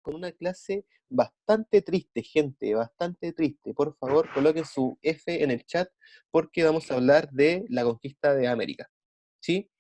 con una clase bastante triste, gente, bastante triste. Por favor, coloquen su F en el chat porque vamos a hablar de la conquista de América. ¿Sí?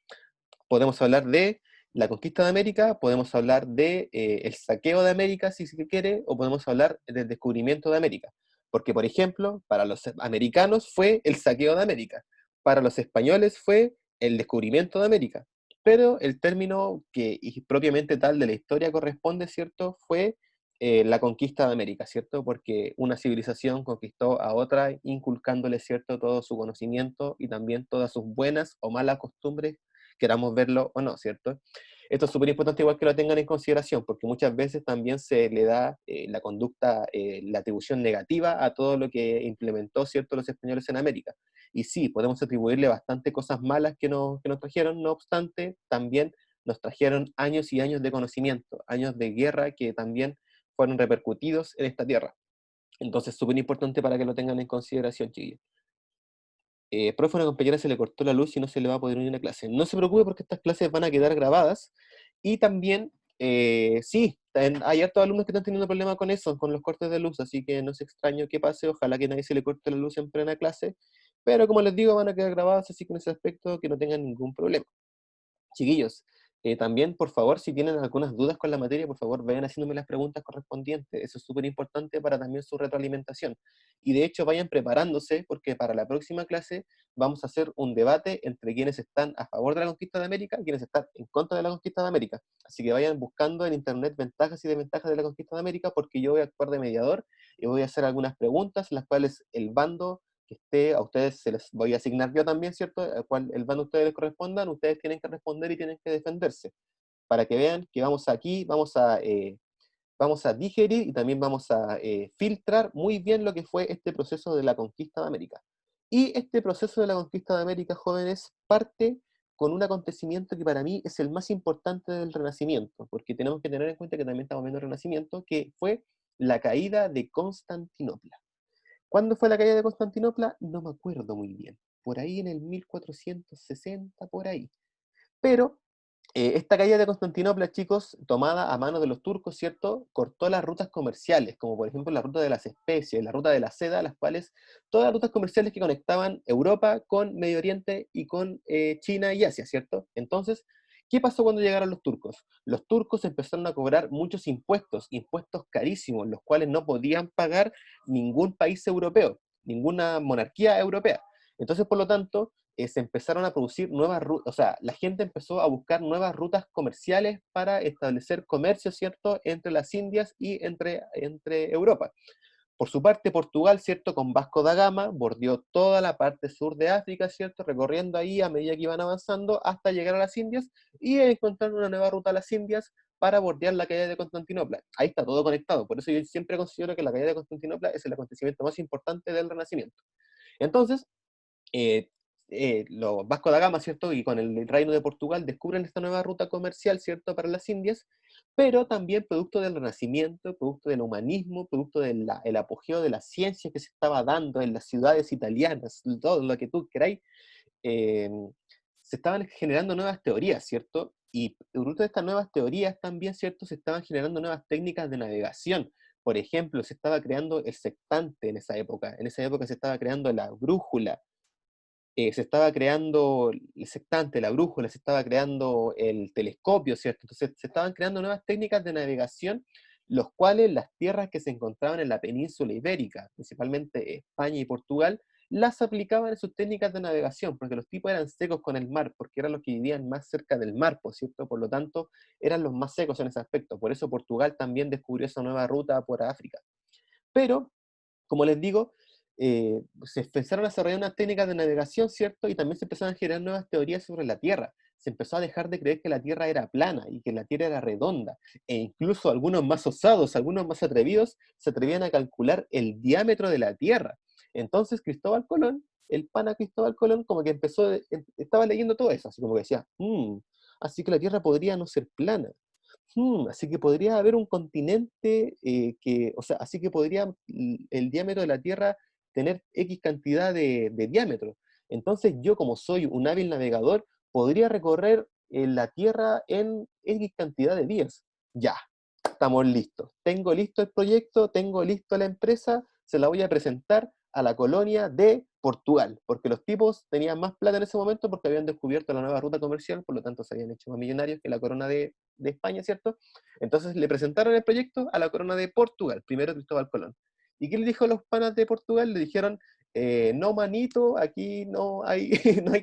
Podemos hablar de la conquista de América, podemos hablar de el saqueo de América, si se quiere, o podemos hablar del descubrimiento de América. Porque, por ejemplo, para los americanos fue el saqueo de América, para los españoles fue el descubrimiento de América, pero el término que y propiamente tal de la historia corresponde, ¿cierto?, fue la conquista de América, ¿cierto? Porque una civilización conquistó a otra, inculcándole, ¿cierto?, todo su conocimiento y también todas sus buenas o malas costumbres, queramos verlo o no, ¿cierto? Esto es súper importante igual que lo tengan en consideración, porque muchas veces también se le da la conducta, la atribución negativa a todo lo que implementó, ¿cierto?, los españoles en América. Y sí, podemos atribuirle bastante cosas malas que nos trajeron, no obstante, también nos trajeron años y años de conocimiento, años de guerra que también fueron repercutidos en esta tierra. Entonces, súper importante para que lo tengan en consideración, chiquillos. Profe, una compañera se le cortó la luz y no se le va a poder unir a la clase. No se preocupe porque estas clases van a quedar grabadas. Y también, sí, hay hartos alumnos que están teniendo problemas con eso, con los cortes de luz, así que no es extraño que pase. Ojalá que nadie se le corte la luz en plena clase. Pero como les digo, van a quedar grabadas, así que en ese aspecto que no tengan ningún problema. Chiquillos, también, por favor, si tienen algunas dudas con la materia, por favor, vayan haciéndome las preguntas correspondientes. Eso es súper importante para también su retroalimentación. Y de hecho, vayan preparándose porque para la próxima clase vamos a hacer un debate entre quienes están a favor de la conquista de América y quienes están en contra de la conquista de América. Así que vayan buscando en internet ventajas y desventajas de la conquista de América porque yo voy a actuar de mediador y voy a hacer algunas preguntas, las cuales el bando que esté, a ustedes se les voy a asignar yo también, ¿cierto? Al cual el bando a ustedes les correspondan, ustedes tienen que responder y tienen que defenderse, para que vean que vamos aquí, vamos a digerir y también vamos a filtrar muy bien lo que fue este proceso de la conquista de América. Y este proceso de la conquista de América, jóvenes, parte con un acontecimiento que para mí es el más importante del Renacimiento, porque tenemos que tener en cuenta que también estamos viendo el Renacimiento, que fue la caída de Constantinopla. ¿Cuándo fue la caída de Constantinopla? No me acuerdo muy bien. Por ahí en el 1460, por ahí. Pero esta caída de Constantinopla, chicos, tomada a mano de los turcos, ¿cierto? Cortó las rutas comerciales, como por ejemplo la ruta de las especies, la ruta de la seda, las cuales, todas las rutas comerciales que conectaban Europa con Medio Oriente y con China y Asia, ¿cierto? Entonces, ¿qué pasó cuando llegaron los turcos? Los turcos empezaron a cobrar muchos impuestos, impuestos carísimos, los cuales no podían pagar ningún país europeo, ninguna monarquía europea. Entonces, por lo tanto, se empezaron a producir nuevas rutas, o sea, la gente empezó a buscar nuevas rutas comerciales para establecer comercio, ¿cierto?, entre las Indias y entre Europa. Por su parte, Portugal, ¿cierto?, con Vasco da Gama, bordeó toda la parte sur de África, ¿cierto?, recorriendo ahí a medida que iban avanzando hasta llegar a las Indias y encontrar una nueva ruta a las Indias para bordear la caída de Constantinopla. Ahí está todo conectado, por eso yo siempre considero que la caída de Constantinopla es el acontecimiento más importante del Renacimiento. Entonces, eh, los Vasco da Gama, ¿cierto? Y con el Reino de Portugal descubren esta nueva ruta comercial, ¿cierto? Para las Indias, pero también producto del Renacimiento, producto del humanismo, producto del el apogeo de la ciencia que se estaba dando en las ciudades italianas, todo lo que tú queráis, eh, se estaban generando nuevas teorías, ¿cierto? Y producto de estas nuevas teorías también, ¿cierto? Se estaban generando nuevas técnicas de navegación. Por ejemplo, se estaba creando el sextante en esa época se estaba creando la brújula, se estaba creando el sextante, la brújula, se estaba creando el telescopio, ¿cierto? Entonces se estaban creando nuevas técnicas de navegación, los cuales las tierras que se encontraban en la península ibérica, principalmente España y Portugal, las aplicaban en sus técnicas de navegación, porque los tipos eran secos con el mar, porque eran los que vivían más cerca del mar, por cierto, por lo tanto, eran los más secos en ese aspecto. Por eso Portugal también descubrió esa nueva ruta por África. Pero como les digo, se empezaron a desarrollar unas técnicas de navegación, ¿cierto? Y también se empezaron a generar nuevas teorías sobre la Tierra. Se empezó a dejar de creer que la Tierra era plana y que la Tierra era redonda. E incluso algunos más osados, algunos más atrevidos, se atrevían a calcular el diámetro de la Tierra. Entonces Cristóbal Colón, el pana Cristóbal Colón, como que estaba leyendo todo eso, así como que decía, así que la Tierra podría no ser plana. Así que podría haber un continente o sea, así que podría el diámetro de la Tierra tener X cantidad de diámetro. Entonces yo, como soy un hábil navegador, podría recorrer la Tierra en X cantidad de días. Ya, estamos listos. Tengo listo el proyecto, tengo listo la empresa, se la voy a presentar a la colonia de Portugal, porque los tipos tenían más plata en ese momento porque habían descubierto la nueva ruta comercial, por lo tanto se habían hecho más millonarios que la corona de España, ¿cierto? Entonces le presentaron el proyecto a la corona de Portugal, primero Cristóbal Colón. ¿Y qué le dijo a los panas de Portugal? Le dijeron, no manito, aquí no hay,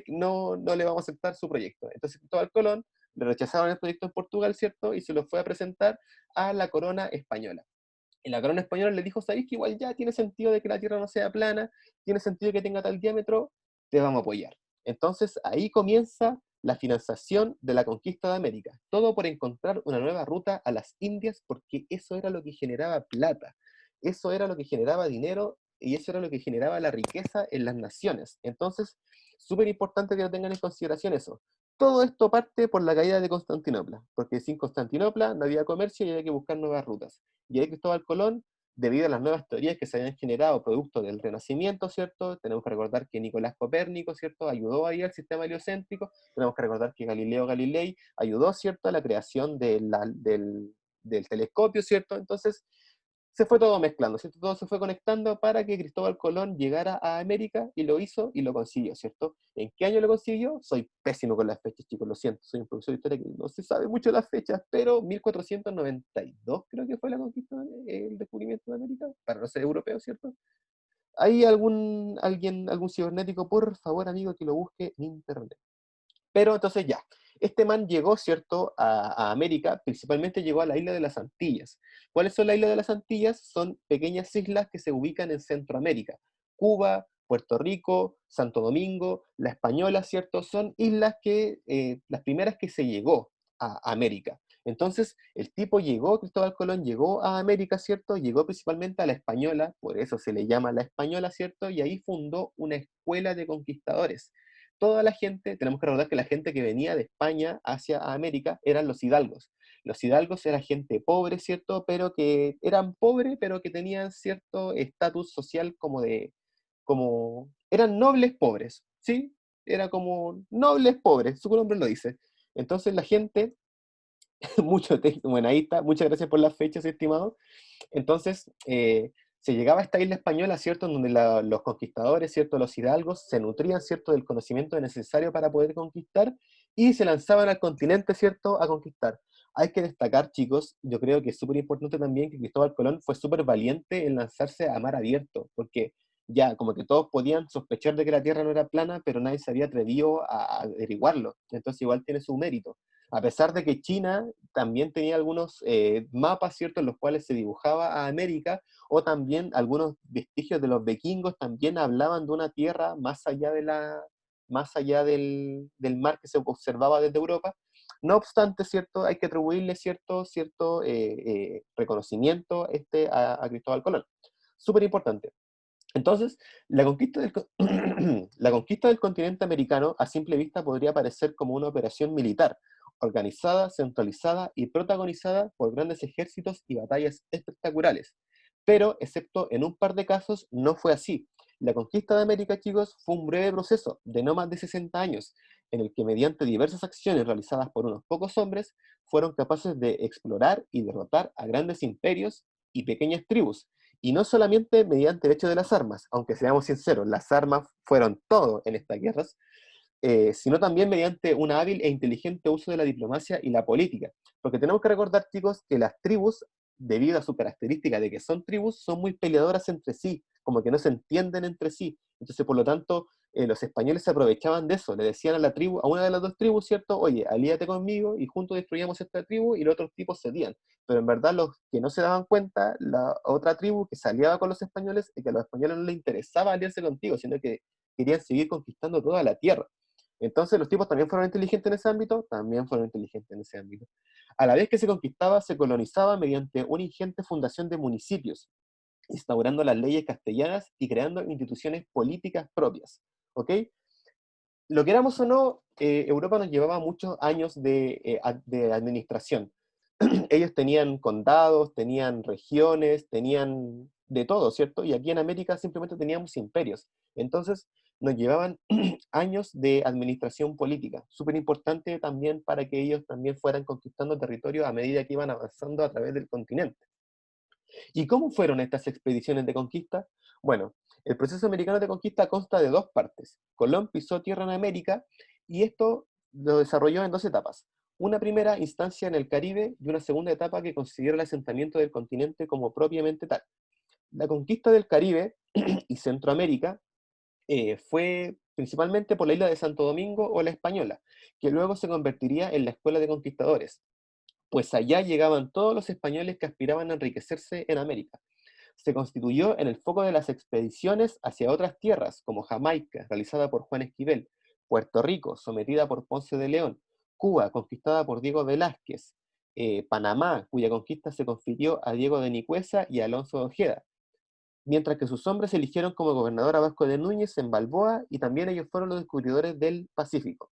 no le vamos a aceptar su proyecto. Entonces Cristóbal Colón le rechazaron el proyecto en Portugal, ¿cierto? Y se lo fue a presentar a la corona española. Y la corona española le dijo, ¿sabéis que igual ya tiene sentido de que la Tierra no sea plana? Tiene sentido que tenga tal diámetro, te vamos a apoyar. Entonces ahí comienza la financiación de la conquista de América. Todo por encontrar una nueva ruta a las Indias, porque eso era lo que generaba plata. Eso era lo que generaba dinero y eso era lo que generaba la riqueza en las naciones. Entonces, súper importante que lo tengan en consideración eso. Todo esto parte por la caída de Constantinopla, porque sin Constantinopla no había comercio y había que buscar nuevas rutas. Y ahí Cristóbal Colón, debido a las nuevas teorías que se habían generado producto del Renacimiento, ¿cierto? Tenemos que recordar que Nicolás Copérnico, ¿cierto? Ayudó ahí al sistema heliocéntrico. Tenemos que recordar que Galileo Galilei ayudó, ¿cierto? A la creación del telescopio, ¿cierto? Entonces, se fue todo mezclando, ¿cierto? Todo se fue conectando para que Cristóbal Colón llegara a América y lo hizo y lo consiguió, ¿cierto? ¿En qué año lo consiguió? Soy pésimo con las fechas, chicos, lo siento, soy un profesor de historia que no se sabe mucho las fechas, pero 1492 creo que fue la conquista, el descubrimiento de América, para no ser europeo, ¿cierto? ¿Hay algún cibernético, por favor, amigo, que lo busque en internet? Pero entonces ya, este man llegó, ¿cierto?, a América, principalmente llegó a la isla de las Antillas. ¿Cuáles son las islas de las Antillas? Son pequeñas islas que se ubican en Centroamérica. Cuba, Puerto Rico, Santo Domingo, La Española, ¿cierto? Son islas que, las primeras que se llegó a América. Entonces, el tipo llegó, Cristóbal Colón llegó a América, ¿cierto? Llegó principalmente a La Española, por eso se le llama La Española, ¿cierto? Y ahí fundó una escuela de conquistadores. Toda la gente, tenemos que recordar que la gente que venía de España hacia América eran los hidalgos. Los hidalgos eran gente pobre, ¿cierto? Pero que eran pobres, pero que tenían cierto estatus social como, eran nobles pobres, ¿sí? Era como nobles pobres, su nombre lo dice. Entonces la gente, mucho texto, bueno, ahí está, muchas gracias por las fechas, estimado. Entonces, se llegaba a esta isla española, ¿cierto?, en donde los conquistadores, ¿cierto?, los hidalgos, se nutrían, ¿cierto?, del conocimiento necesario para poder conquistar y se lanzaban al continente, ¿cierto?, a conquistar. Hay que destacar, chicos, yo creo que es súper importante también que Cristóbal Colón fue súper valiente en lanzarse a mar abierto, porque ya, como que todos podían sospechar de que la Tierra no era plana, pero nadie se había atrevido a averiguarlo. Entonces igual tiene su mérito. A pesar de que China también tenía algunos mapas, ¿cierto?, en los cuales se dibujaba a América, o también algunos vestigios de los vikingos también hablaban de una tierra más allá del mar que se observaba desde Europa. No obstante, ¿cierto?, hay que atribuirle cierto reconocimiento a Cristóbal Colón. Súper importante. Entonces, la conquista del continente americano a simple vista podría parecer como una operación militar, organizada, centralizada y protagonizada por grandes ejércitos y batallas espectaculares. Pero, excepto en un par de casos, no fue así. La conquista de América, chicos, fue un breve proceso de no más de 60 años, en el que mediante diversas acciones realizadas por unos pocos hombres, fueron capaces de explorar y derrotar a grandes imperios y pequeñas tribus, y no solamente mediante el hecho de las armas, aunque seamos sinceros, las armas fueron todo en estas guerras, sino también mediante un hábil e inteligente uso de la diplomacia y la política. Porque tenemos que recordar, chicos, que las tribus, debido a su característica de que son tribus, son muy peleadoras entre sí, como que no se entienden entre sí. Entonces, por lo tanto, los españoles se aprovechaban de eso, le decían a la tribu, a una de las dos tribus, ¿cierto? Oye, alíate conmigo y juntos destruyamos esta tribu, y los otros tipos cedían. Pero en verdad los que no se daban cuenta, la otra tribu que se aliaba con los españoles, y que a los españoles no les interesaba aliarse contigo, sino que querían seguir conquistando toda la tierra. Entonces los tipos también fueron inteligentes en ese ámbito, también fueron inteligentes en ese ámbito. A la vez que se conquistaba, se colonizaba mediante una ingente fundación de municipios, instaurando las leyes castellanas y creando instituciones políticas propias. ¿Ok? Lo queramos o no, Europa nos llevaba muchos años de administración. Ellos tenían condados, tenían regiones, tenían de todo, ¿cierto? Y aquí en América simplemente teníamos imperios. Entonces, nos llevaban años de administración política, súper importante también para que ellos también fueran conquistando territorio a medida que iban avanzando a través del continente. ¿Y cómo fueron estas expediciones de conquista? Bueno, el proceso americano de conquista consta de dos partes. Colón pisó tierra en América y esto lo desarrolló en dos etapas. Una primera instancia en el Caribe y una segunda etapa que considera el asentamiento del continente como propiamente tal. La conquista del Caribe y Centroamérica fue principalmente por la isla de Santo Domingo o la Española, que luego se convertiría en la Escuela de Conquistadores, pues allá llegaban todos los españoles que aspiraban a enriquecerse en América. Se constituyó en el foco de las expediciones hacia otras tierras, como Jamaica, realizada por Juan Esquivel, Puerto Rico, sometida por Ponce de León, Cuba, conquistada por Diego Velázquez, Panamá, cuya conquista se confirió a Diego de Nicuesa y Alonso de Ojeda, mientras que sus hombres eligieron como gobernador a Vasco de Núñez en Balboa, y también ellos fueron los descubridores del Pacífico,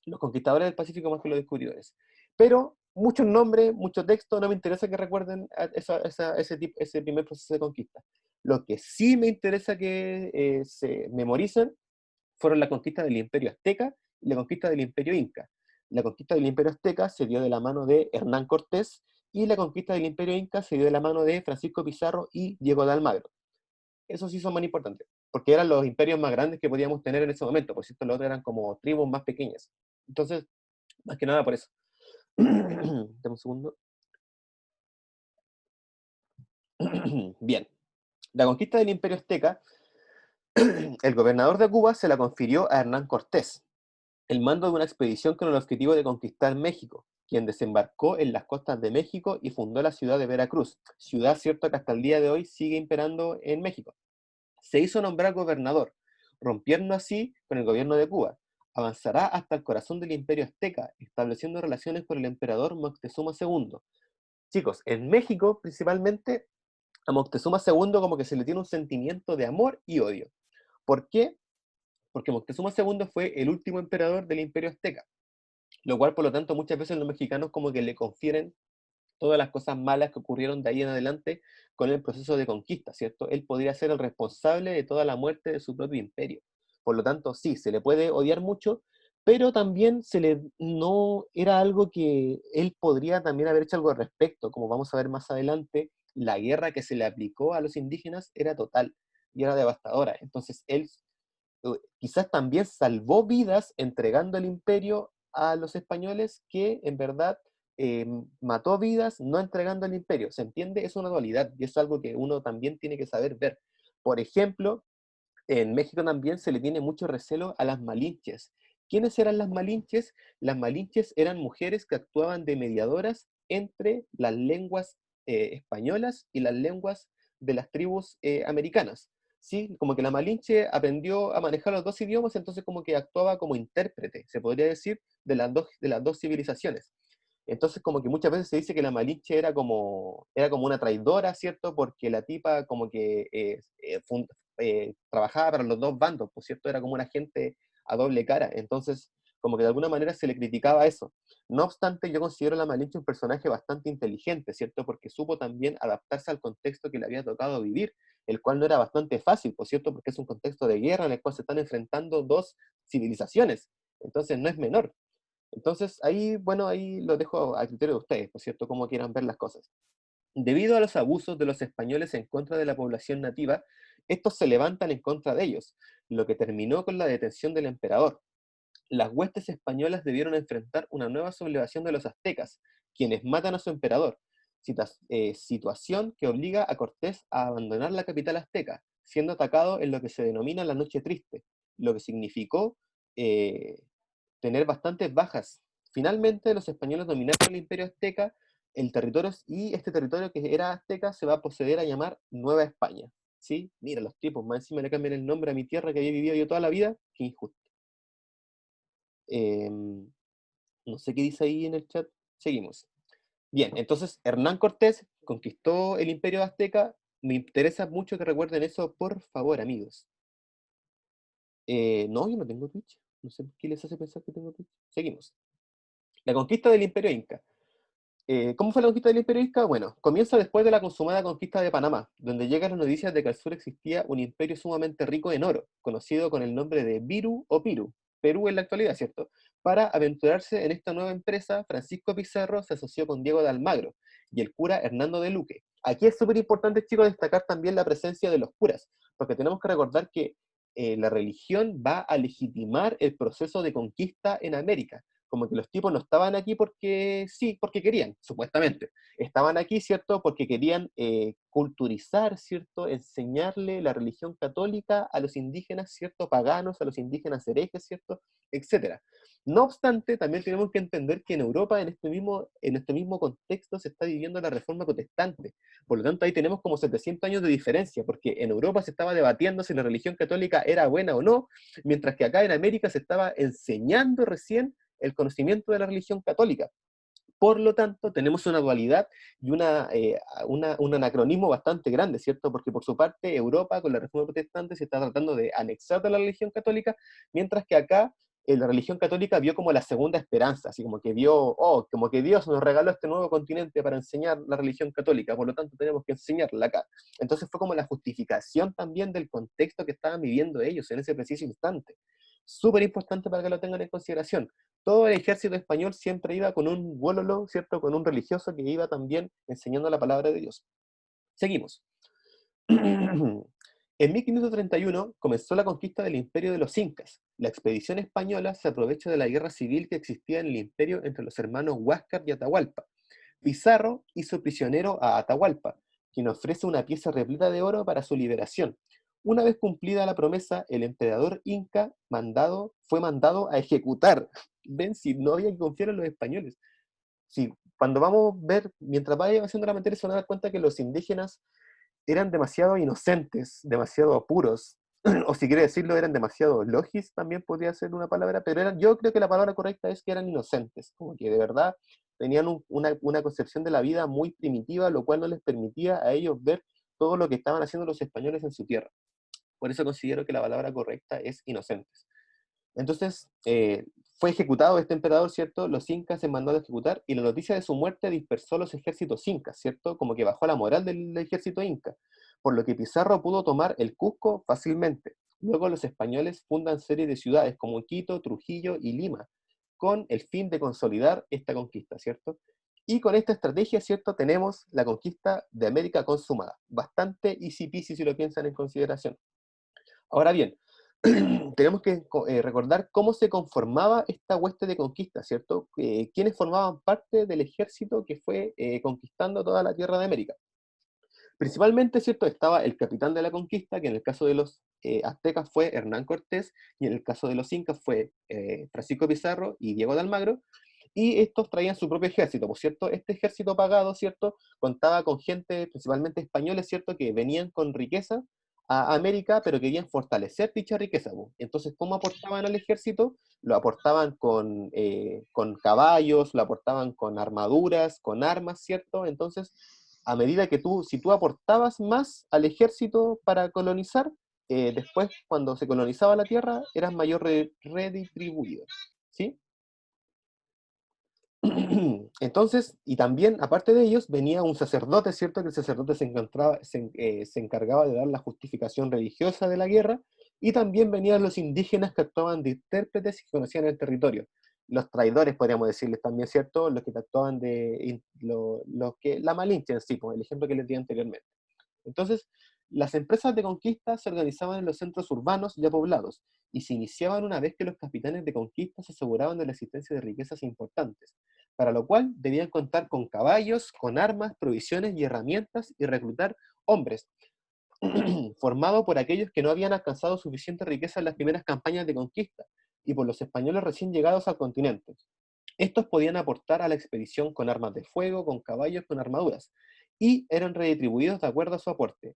los conquistadores del Pacífico más que los descubridores. Pero muchos nombres, mucho texto, no me interesa que recuerden ese primer proceso de conquista. Lo que sí me interesa que se memoricen fueron la conquista del Imperio Azteca y la conquista del Imperio Inca. La conquista del Imperio Azteca se dio de la mano de Hernán Cortés, y la conquista del Imperio Inca se dio de la mano de Francisco Pizarro y Diego de Almagro. Esos sí son más importantes, porque eran los imperios más grandes que podíamos tener en ese momento, por cierto, los otros eran como tribus más pequeñas. Entonces, más que nada por eso. Dame un segundo. Bien, la conquista del Imperio Azteca, el gobernador de Cuba se la confirió a Hernán Cortés, el mando de una expedición con el objetivo de conquistar México, quien desembarcó en las costas de México y fundó la ciudad de Veracruz, ciudad cierto que hasta el día de hoy sigue imperando en México. Se hizo nombrar gobernador, rompiendo así con el gobierno de Cuba. Avanzará hasta el corazón del Imperio Azteca, estableciendo relaciones con el emperador Moctezuma II. Chicos, en México principalmente a Moctezuma II como que se le tiene un sentimiento de amor y odio. ¿Por qué? Porque Moctezuma II fue el último emperador del Imperio Azteca, lo cual por lo tanto muchas veces los mexicanos como que le confieren todas las cosas malas que ocurrieron de ahí en adelante con el proceso de conquista, ¿cierto? Él podría ser el responsable de toda la muerte de su propio imperio. Por lo tanto, sí, se le puede odiar mucho, pero también no era algo que él podría también haber hecho algo al respecto, como vamos a ver más adelante, la guerra que se le aplicó a los indígenas era total y era devastadora. Entonces, él quizás también salvó vidas entregando el imperio a los españoles, que en verdad mató vidas no entregando el imperio. ¿Se entiende? Es una dualidad y es algo que uno también tiene que saber ver. Por ejemplo, en México también se le tiene mucho recelo a las malinches. ¿Quiénes eran las malinches? Las malinches eran mujeres que actuaban de mediadoras entre las lenguas españolas y las lenguas de las tribus americanas. ¿Sí? Como que la malinche aprendió a manejar los dos idiomas, entonces como que actuaba como intérprete, se podría decir, de las dos civilizaciones. Entonces, como que muchas veces se dice que la Malinche era como una traidora, ¿cierto? Porque la tipa como que trabajaba para los dos bandos, por cierto, era como una gente a doble cara. Entonces, como que de alguna manera se le criticaba eso. No obstante, yo considero a la Malinche un personaje bastante inteligente, ¿cierto? Porque supo también adaptarse al contexto que le había tocado vivir, el cual no era bastante fácil, por cierto, porque es un contexto de guerra en el cual se están enfrentando dos civilizaciones. Entonces, no es menor. Entonces, ahí, bueno, ahí lo dejo a criterio de ustedes, por cierto, cómo quieran ver las cosas. Debido a los abusos de los españoles en contra de la población nativa, estos se levantan en contra de ellos, lo que terminó con la detención del emperador. Las huestes españolas debieron enfrentar una nueva sublevación de los aztecas, quienes matan a su emperador, situación que obliga a Cortés a abandonar la capital azteca, siendo atacado en lo que se denomina la Noche Triste, lo que significó eh, tener bastantes bajas. Finalmente, los españoles dominaron el imperio azteca, el territorio, y este territorio que era azteca se va a proceder a llamar Nueva España. ¿Sí? Mira, los tipos, más encima le cambian el nombre a mi tierra que había vivido yo toda la vida, qué injusto. No sé qué dice ahí en el chat. Seguimos. Bien, entonces Hernán Cortés conquistó el imperio azteca. Me interesa mucho que recuerden eso, por favor, amigos. No, yo no tengo Twitch. No sé qué les hace pensar que tengo Twitch. Seguimos. La conquista del imperio inca. ¿Cómo fue la conquista del Imperio Inca? Bueno, comienza después de la consumada conquista de Panamá, donde llegan las noticias de que al sur existía un imperio sumamente rico en oro, conocido con el nombre de Viru o Piru, Perú en la actualidad, ¿cierto? Para aventurarse en esta nueva empresa, Francisco Pizarro se asoció con Diego de Almagro y el cura Hernando de Luque. Aquí es súper importante, chicos, destacar también la presencia de los curas, porque tenemos que recordar que la religión va a legitimar el proceso de conquista en América, como que los tipos no estaban aquí porque sí, porque querían, supuestamente. Estaban aquí, ¿cierto? Porque querían culturizar, ¿cierto? Enseñarle la religión católica a los indígenas, ¿cierto? Paganos, a los indígenas herejes, ¿cierto? Etcétera. No obstante, también tenemos que entender que en Europa, en este mismo contexto, se está viviendo la reforma protestante. Por lo tanto, ahí tenemos como 700 años de diferencia, porque en Europa se estaba debatiendo si la religión católica era buena o no, mientras que acá en América se estaba enseñando recién el conocimiento de la religión católica. Por lo tanto, tenemos una dualidad y un anacronismo bastante grande, ¿cierto? Porque por su parte, Europa con la reforma protestante se está tratando de anexar a la religión católica, mientras que acá la religión católica vio como la segunda esperanza, así como que vio, oh, como que Dios nos regaló este nuevo continente para enseñar la religión católica, por lo tanto tenemos que enseñarla acá. Entonces fue como la justificación también del contexto que estaban viviendo ellos en ese preciso instante. Súper importante para que lo tengan en consideración. Todo el ejército español siempre iba con un wololo, ¿cierto? Con un religioso que iba también enseñando la palabra de Dios. Seguimos. En 1531 comenzó la conquista del imperio de los incas. La expedición española se aprovecha de la guerra civil que existía en el imperio entre los hermanos Huáscar y Atahualpa. Pizarro hizo prisionero a Atahualpa, quien ofrece una pieza repleta de oro para su liberación. Una vez cumplida la promesa, el emperador inca fue mandado a ejecutar. Ven, si no había que confiar en los españoles. Si, cuando vamos a ver, mientras vaya haciendo la materia, se van a dar cuenta que los indígenas eran demasiado inocentes, demasiado puros, o si quiere decirlo, eran demasiado logis, también podría ser una palabra, pero yo creo que la palabra correcta es que eran inocentes, como que de verdad tenían una concepción de la vida muy primitiva, lo cual no les permitía a ellos ver todo lo que estaban haciendo los españoles en su tierra. Por eso considero que la palabra correcta es inocentes. Entonces, fue ejecutado este emperador, ¿cierto? Los incas se mandó a ejecutar y la noticia de su muerte dispersó los ejércitos incas, ¿cierto? Como que bajó la moral del ejército inca, por lo que Pizarro pudo tomar el Cusco fácilmente. Luego los españoles fundan series de ciudades como Quito, Trujillo y Lima, con el fin de consolidar esta conquista, ¿cierto? Y con esta estrategia, ¿cierto? Tenemos la conquista de América consumada. Bastante easy peasy si lo piensan en consideración. Ahora bien, tenemos que recordar cómo se conformaba esta hueste de conquista, ¿cierto? ¿Quiénes formaban parte del ejército que fue conquistando toda la tierra de América? Principalmente, ¿cierto? Estaba el capitán de la conquista, que en el caso de los aztecas fue Hernán Cortés, y en el caso de los incas fue Francisco Pizarro y Diego de Almagro, y estos traían su propio ejército, por cierto, este ejército pagado, ¿cierto? Contaba con gente, principalmente españoles, ¿cierto? Que venían con riqueza a América, pero querían fortalecer dicha riqueza, po. Entonces, ¿cómo aportaban al ejército? Lo aportaban con caballos, lo aportaban con armaduras, con armas, ¿cierto? Entonces, a medida que si tú aportabas más al ejército para colonizar, después, cuando se colonizaba la tierra, eras mayor redistribuido, ¿sí? Entonces, y también, aparte de ellos, venía un sacerdote, ¿cierto? Que el sacerdote se encargaba de dar la justificación religiosa de la guerra, y también venían los indígenas que actuaban de intérpretes y que conocían el territorio. Los traidores, podríamos decirles también, ¿cierto? Los que actuaban la Malinche en sí, como el ejemplo que les di anteriormente. Entonces, las empresas de conquista se organizaban en los centros urbanos ya poblados y se iniciaban una vez que los capitanes de conquista se aseguraban de la existencia de riquezas importantes, para lo cual debían contar con caballos, con armas, provisiones y herramientas y reclutar hombres, formado por aquellos que no habían alcanzado suficiente riqueza en las primeras campañas de conquista y por los españoles recién llegados al continente. Estos podían aportar a la expedición con armas de fuego, con caballos, con armaduras, y eran redistribuidos de acuerdo a su aporte.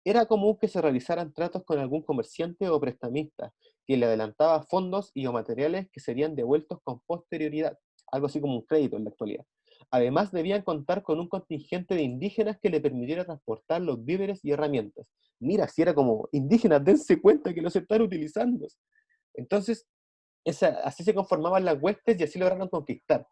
Era común que se realizaran tratos con algún comerciante o prestamista, que le adelantaba fondos y o materiales que serían devueltos con posterioridad, algo así como un crédito en la actualidad. Además, debían contar con un contingente de indígenas que le permitiera transportar los víveres y herramientas. Mira, si era como, indígenas, dense cuenta que los están utilizando. Entonces, así se conformaban las huestes y así lograron conquistar.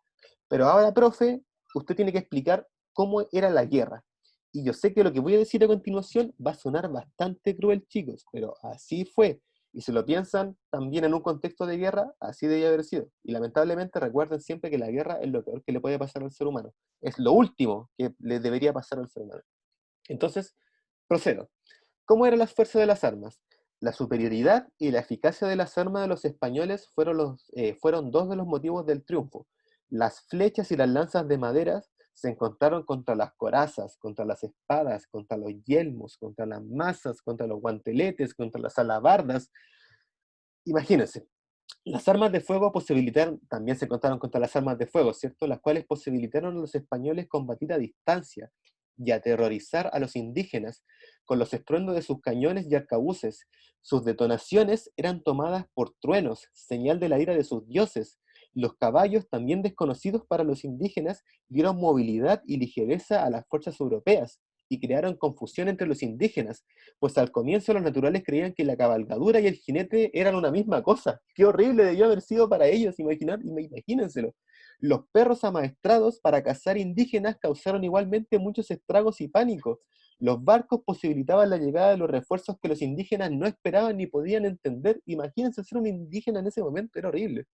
Pero ahora, profe, usted tiene que explicar cómo era la guerra. Y yo sé que lo que voy a decir a continuación va a sonar bastante cruel, chicos, pero así fue. Y si lo piensan también en un contexto de guerra, así debía haber sido. Y lamentablemente recuerden siempre que la guerra es lo peor que le puede pasar al ser humano. Es lo último que le debería pasar al ser humano. Entonces, procedo. ¿Cómo eran las fuerzas de las armas? La superioridad y la eficacia de las armas de los españoles fueron dos de los motivos del triunfo. Las flechas y las lanzas de madera se encontraron contra las corazas, contra las espadas, contra los yelmos, contra las mazas, contra los guanteletes, contra las alabardas. Imagínense, las armas de fuego posibilitaron, también se encontraron contra las armas de fuego, ¿cierto? Las cuales posibilitaron a los españoles combatir a distancia y aterrorizar a los indígenas con los estruendos de sus cañones y arcabuces. Sus detonaciones eran tomadas por truenos, señal de la ira de sus dioses. Los caballos, también desconocidos para los indígenas, dieron movilidad y ligereza a las fuerzas europeas y crearon confusión entre los indígenas, pues al comienzo los naturales creían que la cabalgadura y el jinete eran una misma cosa. Qué horrible debió haber sido para ellos, imagínenselo. Los perros amaestrados para cazar indígenas causaron igualmente muchos estragos y pánico. Los barcos posibilitaban la llegada de los refuerzos que los indígenas no esperaban ni podían entender. Imagínense ser un indígena en ese momento, era horrible.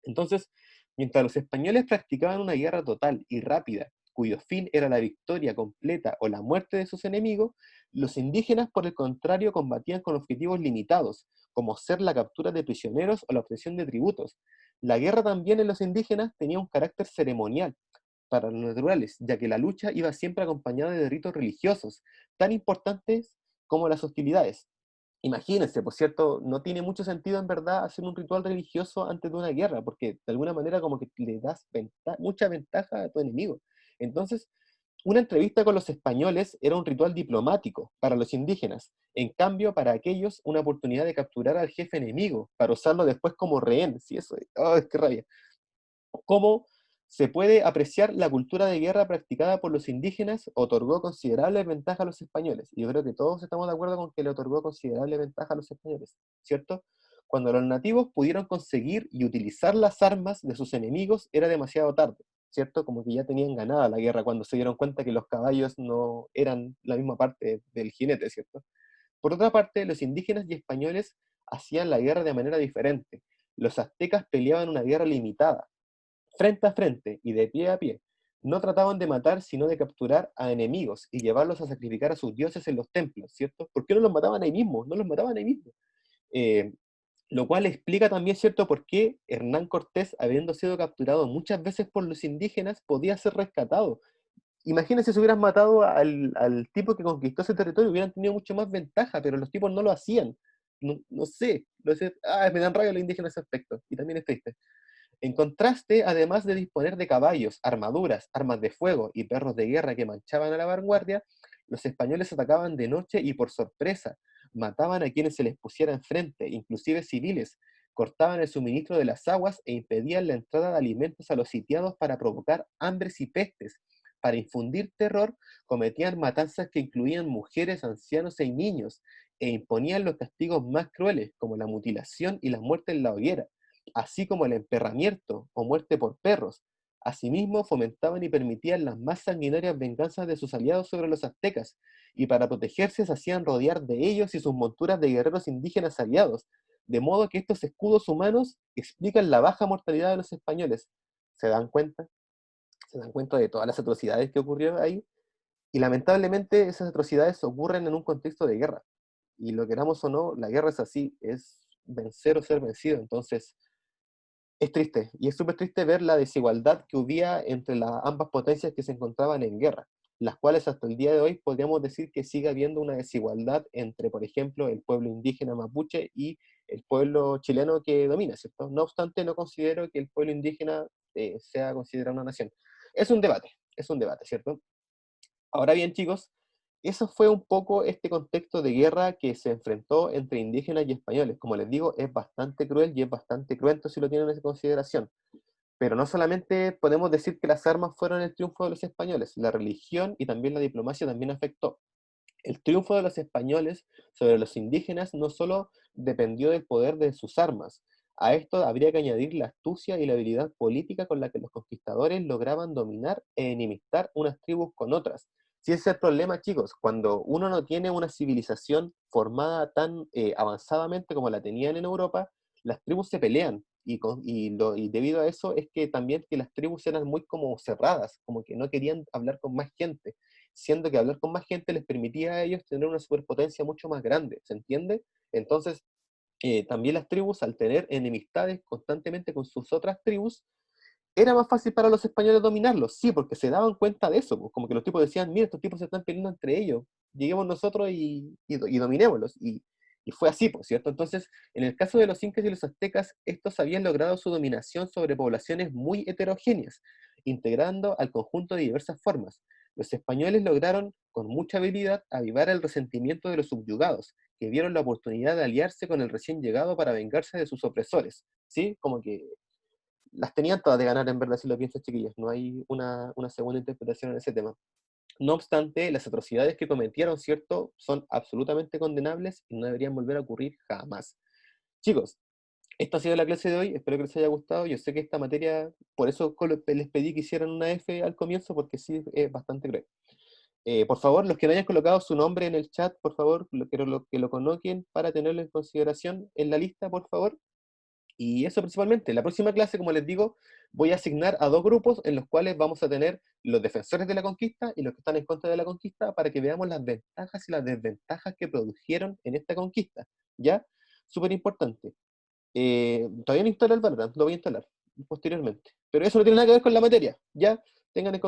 Entonces, mientras los españoles practicaban una guerra total y rápida, cuyo fin era la victoria completa o la muerte de sus enemigos, los indígenas, por el contrario, combatían con objetivos limitados, como ser la captura de prisioneros o la obtención de tributos. La guerra también en los indígenas tenía un carácter ceremonial para los naturales, ya que la lucha iba siempre acompañada de ritos religiosos, tan importantes como las hostilidades. Imagínense, por cierto, no tiene mucho sentido en verdad hacer un ritual religioso antes de una guerra, porque de alguna manera como que le das mucha ventaja a tu enemigo. Entonces, una entrevista con los españoles era un ritual diplomático para los indígenas. En cambio, para aquellos, una oportunidad de capturar al jefe enemigo, para usarlo después como rehén. Sí, eso, oh, qué rabia. Cómo se puede apreciar la cultura de guerra practicada por los indígenas otorgó considerable ventaja a los españoles. Y yo creo que todos estamos de acuerdo con que le otorgó considerable ventaja a los españoles, ¿cierto? Cuando los nativos pudieron conseguir y utilizar las armas de sus enemigos, era demasiado tarde, ¿cierto? Como que ya tenían ganada la guerra cuando se dieron cuenta que los caballos no eran la misma parte del jinete, ¿cierto? Por otra parte, los indígenas y españoles hacían la guerra de manera diferente. Los aztecas peleaban una guerra limitada, frente a frente y de pie a pie. No trataban de matar, sino de capturar a enemigos y llevarlos a sacrificar a sus dioses en los templos, ¿cierto? ¿Por qué no los mataban ahí mismo? No los mataban ahí mismo. Eh, lo cual explica también, ¿cierto?, por qué Hernán Cortés, habiendo sido capturado muchas veces por los indígenas, podía ser rescatado. Imagínense si hubieran matado al tipo que conquistó ese territorio, hubieran tenido mucho más ventaja, pero los tipos no lo hacían. No, no sé, me dan rabia los indígenas en ese aspecto, y también es triste. En contraste, además de disponer de caballos, armaduras, armas de fuego y perros de guerra que manchaban a la vanguardia, los españoles atacaban de noche y por sorpresa, mataban a quienes se les pusiera enfrente, inclusive civiles, cortaban el suministro de las aguas e impedían la entrada de alimentos a los sitiados para provocar hambres y pestes. Para infundir terror, cometían matanzas que incluían mujeres, ancianos y niños, e imponían los castigos más crueles, como la mutilación y la muerte en la hoguera, así como el emperramiento o muerte por perros. Asimismo, fomentaban y permitían las más sanguinarias venganzas de sus aliados sobre los aztecas, y para protegerse se hacían rodear de ellos y sus monturas de guerreros indígenas aliados, de modo que estos escudos humanos explican la baja mortalidad de los españoles. ¿Se dan cuenta? ¿Se dan cuenta de todas las atrocidades que ocurrieron ahí? Y lamentablemente esas atrocidades ocurren en un contexto de guerra. Y lo queramos o no, la guerra es así, es vencer o ser vencido. Entonces, es triste, y es súper triste ver la desigualdad que hubo entre las ambas potencias que se encontraban en guerra, las cuales hasta el día de hoy podríamos decir que sigue habiendo una desigualdad entre, por ejemplo, el pueblo indígena mapuche y el pueblo chileno que domina, ¿cierto? No obstante, no considero que el pueblo indígena sea considerado una nación. Es un debate, ¿cierto? Ahora bien, chicos, eso fue un poco este contexto de guerra que se enfrentó entre indígenas y españoles. Como les digo, es bastante cruel y es bastante cruento si lo tienen en consideración. Pero no solamente podemos decir que las armas fueron el triunfo de los españoles, la religión y también la diplomacia también afectó. El triunfo de los españoles sobre los indígenas no solo dependió del poder de sus armas, A esto habría que añadir la astucia y la habilidad política con la que los conquistadores lograban dominar e enemistar unas tribus con otras. Si ese es el problema, chicos, cuando uno no tiene una civilización formada tan avanzadamente como la tenían en Europa, las tribus se pelean. Y debido a eso es que también que las tribus eran muy como cerradas, como que no querían hablar con más gente, siendo que hablar con más gente les permitía a ellos tener una superpotencia mucho más grande, ¿se entiende? Entonces, también las tribus, al tener enemistades constantemente con sus otras tribus, era más fácil para los españoles dominarlos, sí, porque se daban cuenta de eso, pues, como que los tipos decían, mira, estos tipos se están peleando entre ellos, lleguemos nosotros y dominémoslos, y fue así, pues, ¿cierto? Entonces, en el caso de los incas y los aztecas, estos habían logrado su dominación sobre poblaciones muy heterogéneas, integrando al conjunto de diversas formas. Los españoles lograron, con mucha habilidad, avivar el resentimiento de los subyugados, que vieron la oportunidad de aliarse con el recién llegado para vengarse de sus opresores, ¿sí? Como que las tenían todas de ganar, en verdad, si lo piensas, chiquillos. No hay una segunda interpretación en ese tema. No obstante, las atrocidades que cometieron, ¿cierto?, son absolutamente condenables y no deberían volver a ocurrir jamás. Chicos, esta ha sido la clase de hoy. Espero que les haya gustado. Yo sé que esta materia, por eso les pedí que hicieran una F al comienzo, porque sí es bastante cruel. Por favor, los que no hayan colocado su nombre en el chat, por favor, quiero que lo coloquen para tenerlo en consideración en la lista, por favor. Y eso principalmente. La próxima clase, como les digo, voy a asignar a dos grupos en los cuales vamos a tener los defensores de la conquista y los que están en contra de la conquista para que veamos las ventajas y las desventajas que produjeron en esta conquista. ¿Ya? Súper importante. Todavía no instalé el Valorant, lo voy a instalar posteriormente. Pero eso no tiene nada que ver con la materia. ¿Ya? Tengan en